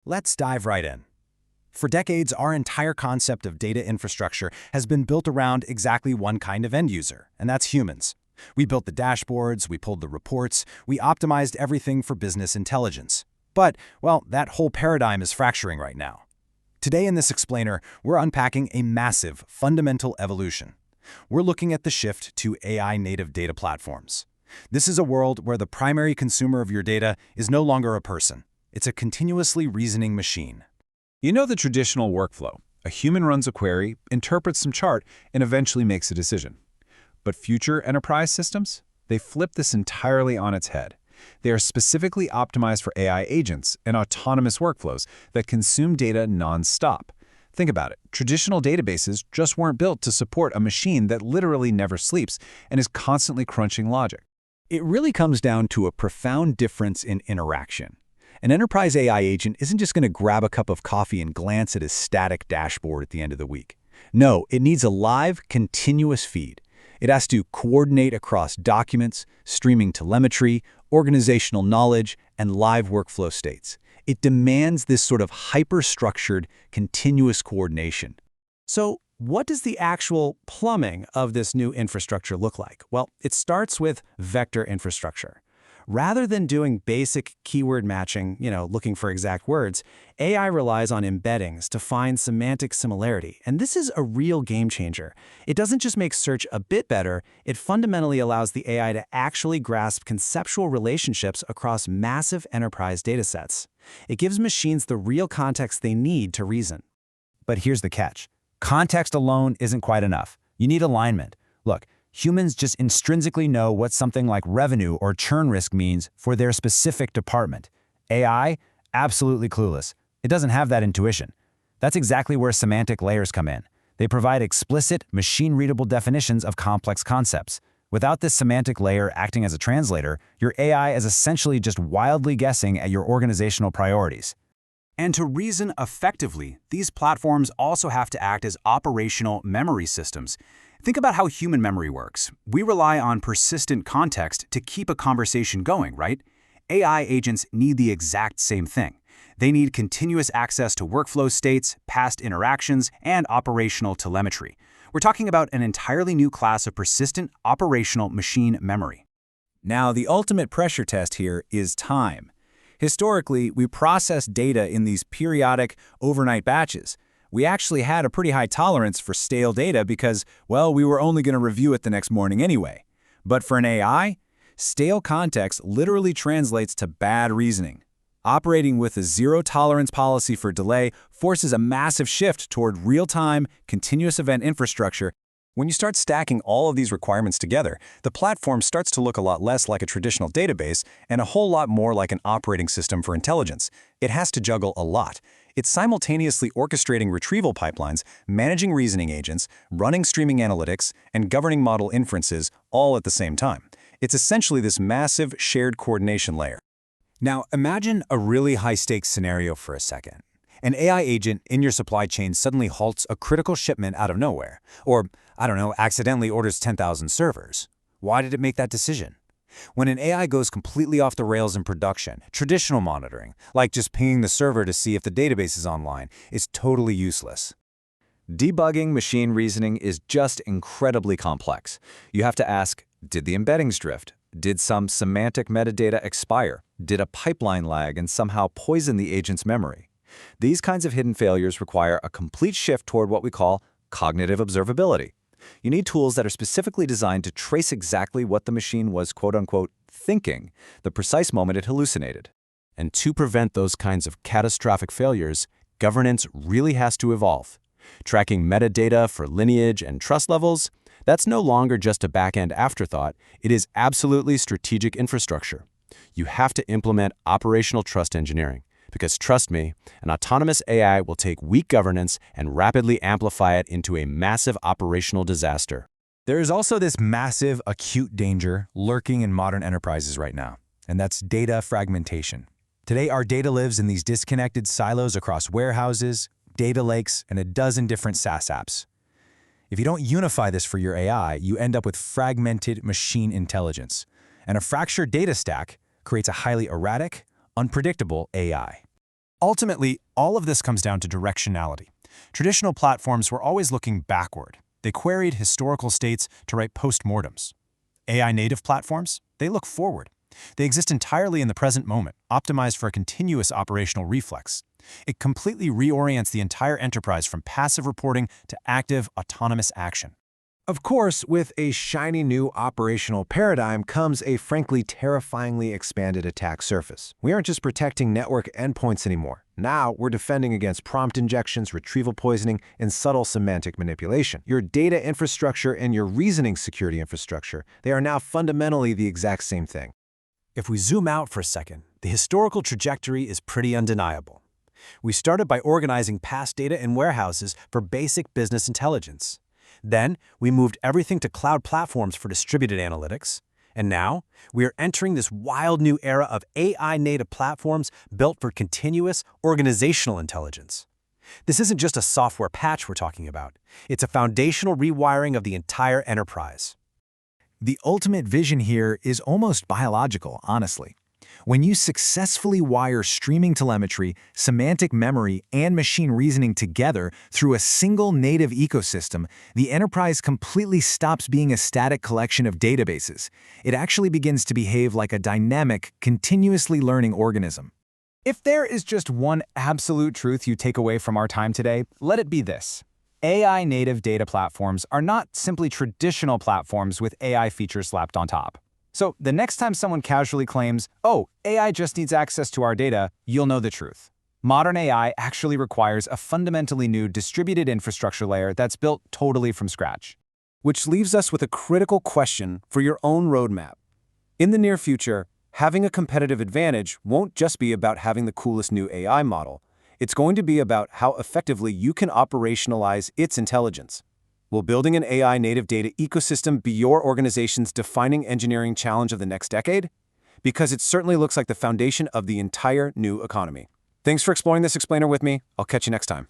Let's dive right in. For decades, our entire concept of data infrastructure has been built around exactly one kind of end user, and that's humans. We built the dashboards, we pulled the reports, we optimized everything for business intelligence. But, well, that whole paradigm is fracturing right now. Today in this explainer, we're unpacking a massive, fundamental evolution. We're looking at the shift to AI-native data platforms. This is a world where the primary consumer of your data is no longer a person. It's a continuously reasoning machine. You know the traditional workflow. A human runs a query, interprets some chart, and eventually makes a decision. But future enterprise systems? They flip this entirely on its head. They are specifically optimized for AI agents and autonomous workflows that consume data non-stop. Think about it. Traditional databases just weren't built to support a machine that literally never sleeps and is constantly crunching logic. It really comes down to a profound difference in interaction. An enterprise AI agent isn't just going to grab a cup of coffee and glance at a static dashboard at the end of the week. No, it needs a live, continuous feed. It has to coordinate across documents, streaming telemetry, organizational knowledge, and live workflow states. It demands this sort of hyper-structured, continuous coordination. So, what does the actual plumbing of this new infrastructure look like? Well, it starts with vector infrastructure. Rather than doing basic keyword matching, looking for exact words, AI relies on embeddings to find semantic similarity. And this is a real game changer. It doesn't just make search a bit better, it fundamentally allows the AI to actually grasp conceptual relationships across massive enterprise datasets. It gives machines the real context they need to reason. But here's the catch. Context alone isn't quite enough. You need alignment. Look, humans just intrinsically know what something like revenue or churn risk means for their specific department. AI? Absolutely clueless. It doesn't have that intuition. That's exactly where semantic layers come in. They provide explicit, machine-readable definitions of complex concepts. Without this semantic layer acting as a translator, your AI is essentially just wildly guessing at your organizational priorities. And to reason effectively, these platforms also have to act as operational memory systems. Think about how human memory works. We rely on persistent context to keep a conversation going, right? AI agents need the exact same thing. They need continuous access to workflow states, past interactions, and operational telemetry. We're talking about an entirely new class of persistent operational machine memory. Now, the ultimate pressure test here is time. Historically, we process data in these periodic, overnight batches. We actually had a pretty high tolerance for stale data because, well, we were only going to review it the next morning anyway. But for an AI, stale context literally translates to bad reasoning. Operating with a zero-tolerance policy for delay forces a massive shift toward real-time, continuous event infrastructure. When you start stacking all of these requirements together, the platform starts to look a lot less like a traditional database and a whole lot more like an operating system for intelligence. It has to juggle a lot. It's simultaneously orchestrating retrieval pipelines, managing reasoning agents, running streaming analytics, and governing model inferences all at the same time. It's essentially this massive shared coordination layer. Now, imagine a really high-stakes scenario for a second. An AI agent in your supply chain suddenly halts a critical shipment out of nowhere, or, accidentally orders 10,000 servers. Why did it make that decision? When an AI goes completely off the rails in production, traditional monitoring, like just pinging the server to see if the database is online, is totally useless. Debugging machine reasoning is just incredibly complex. You have to ask, did the embeddings drift? Did some semantic metadata expire? Did a pipeline lag and somehow poison the agent's memory? These kinds of hidden failures require a complete shift toward what we call cognitive observability. You need tools that are specifically designed to trace exactly what the machine was quote-unquote thinking, the precise moment it hallucinated. And to prevent those kinds of catastrophic failures, governance really has to evolve. Tracking metadata for lineage and trust levels, that's no longer just a back-end afterthought, it is absolutely strategic infrastructure. You have to implement operational trust engineering. Because trust me, an autonomous AI will take weak governance and rapidly amplify it into a massive operational disaster. There is also this massive, acute danger lurking in modern enterprises right now, and that's data fragmentation. Today, our data lives in these disconnected silos across warehouses, data lakes, and a dozen different SaaS apps. If you don't unify this for your AI, you end up with fragmented machine intelligence. And a fractured data stack creates a highly erratic, unpredictable AI. Ultimately, all of this comes down to directionality. Traditional platforms were always looking backward. They queried historical states to write postmortems. AI-native platforms, they look forward. They exist entirely in the present moment, optimized for a continuous operational reflex. It completely reorients the entire enterprise from passive reporting to active, autonomous action. Of course, with a shiny new operational paradigm comes a frankly terrifyingly expanded attack surface. We aren't just protecting network endpoints anymore. Now we're defending against prompt injections, retrieval poisoning, and subtle semantic manipulation. Your data infrastructure and your reasoning security infrastructure, they are now fundamentally the exact same thing. If we zoom out for a second, the historical trajectory is pretty undeniable. We started by organizing past data in warehouses for basic business intelligence. Then, we moved everything to cloud platforms for distributed analytics. And now, we are entering this wild new era of AI-native platforms built for continuous organizational intelligence. This isn't just a software patch we're talking about. It's a foundational rewiring of the entire enterprise. The ultimate vision here is almost biological, honestly. When you successfully wire streaming telemetry, semantic memory, and machine reasoning together through a single native ecosystem, the enterprise completely stops being a static collection of databases. It actually begins to behave like a dynamic, continuously learning organism. If there is just one absolute truth you take away from our time today, let it be this. AI-native data platforms are not simply traditional platforms with AI features slapped on top. So the next time someone casually claims, "Oh, AI just needs access to our data," you'll know the truth. Modern AI actually requires a fundamentally new distributed infrastructure layer that's built totally from scratch. Which leaves us with a critical question for your own roadmap. In the near future, having a competitive advantage won't just be about having the coolest new AI model. It's going to be about how effectively you can operationalize its intelligence. Will building an AI-native data ecosystem be your organization's defining engineering challenge of the next decade? Because it certainly looks like the foundation of the entire new economy. Thanks for exploring this explainer with me. I'll catch you next time.